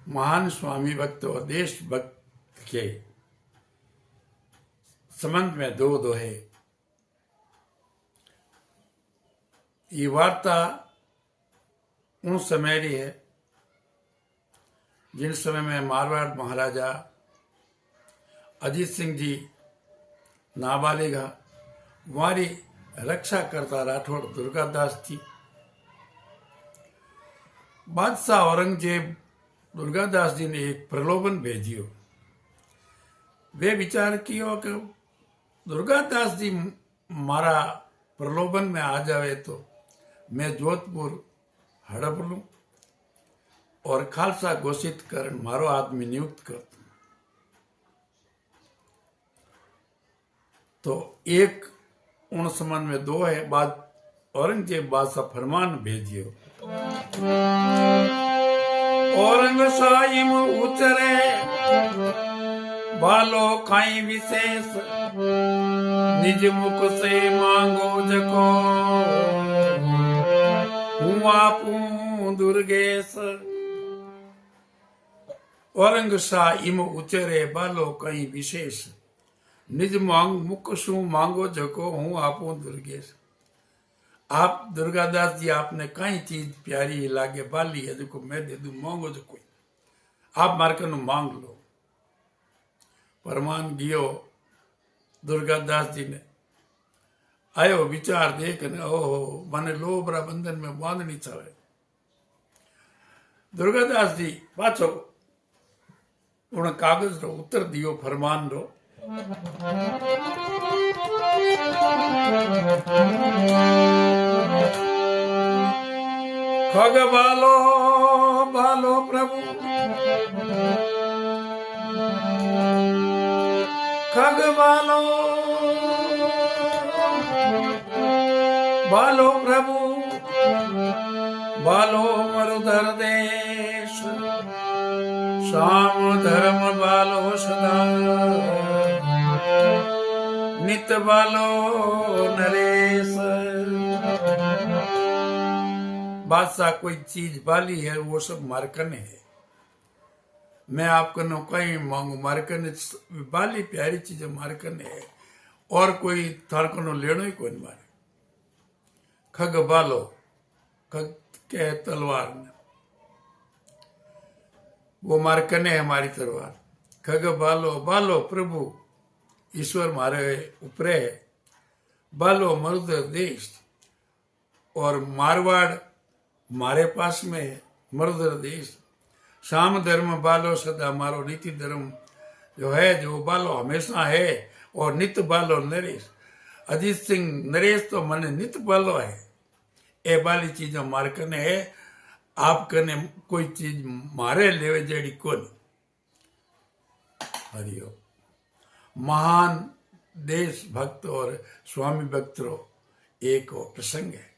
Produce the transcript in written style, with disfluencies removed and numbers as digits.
महान स्वामी भक्त और देशभक्त के संबंध में दो दोहे। ये वार्ता उन समय की है जिन समय में मारवाड़ महाराजा अजीत सिंह जी नाबालिगा वारी रक्षा करता राठौड़ दुर्गादास थी। बादशाह औरंगजेब दुर्गादास जी ने एक प्रलोभन भेजियो। वे विचार कियो कि दुर्गादास जी मारा प्रलोभन में आ जावे तो मैं जोधपुर हड़प लूं और खालसा घोषित कर मारो आदमी नियुक्त कर दूं। तो एक उन संबंध में दो है। बाद औरंगजेब बादशाह फरमान भेजियो। औरंग साइम उतरे बालो खाई विशेष निज मुख से मांगो जको हूँ आपू दुर्गेश। औरंग शाह इम उचरे बालो कई विशेष निज मांग मुख शू मांगो जको हूँ आपू दुर्गेश। आप दुर्गादास जी आपने कई चीज प्यारी लागे बाली है जो मैं दे दू मांगो जो कोई आप मार्कर मांग लो। फरमान गियो दुर्गादास जी ने आयो विचार देख ने ओहो मने लोभरा बंधन में बांधनी चाहे। दुर्गादास जी पाछो उन कागज रो उत्तर दियो फरमान रो। खग बालो बालो प्रभु खग बालो बालो प्रभु बालो मरुधर देश श्याम धर्म बालो सदा नित बालो नरेश। बादशाह कोई चीज बाली है वो सब मारकने है। मैं आपको न कहीं मांगू मारकने बाली प्यारी चीजें मारकने है और कोई थारकनो लेनो ही कोई मारे। खग बालो खग के तलवार ने वो मारकने है हमारी तलवार। खग बालो बालो प्रभु ईश्वर मारे ऊपरे है। बालो मरुद देश और मारवाड़ मारे पास में है मरुदर देश। शाम धर्म बालो सदा मारो नीति धर्म जो है जो बालो हमेशा है और नित बालो नरेश। अजीत सिंह नरेश तो मने नित बालो है। ए बाली चीजों मार कने है आप कने कोई चीज मारे लेवे जेड़ी कोनी। हरिओ महान देश भक्त और स्वामी भक्त रो एक प्रसंग है।